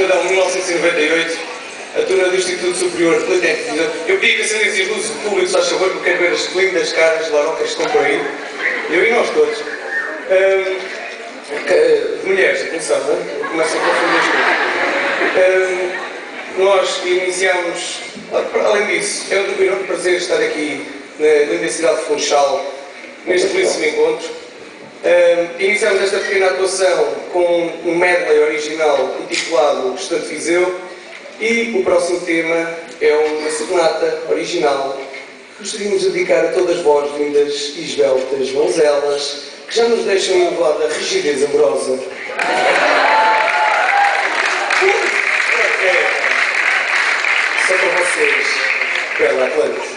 Cidadão, 1998, a turma do Instituto Superior de Politécnico. Eu pedi que acendessem as luzes do público, se faz favor, porque quero ver as lindas caras de larocas que estão por aí. Eu e nós todos. Mulheres, atenção, começam a confundir as coisas. Nós iniciamos, além disso, é um enorme prazer estar aqui na linda cidade de Funchal, neste belíssimo encontro. Iniciamos esta pequena atuação com um medley original intitulado Estante Viseu e o próximo tema é uma serenata original que gostaríamos de dedicar a todas vós, lindas e esbeltas donzelas, que já nos deixam elevar da rigidez amorosa. Só para vocês, Bela Atlântica.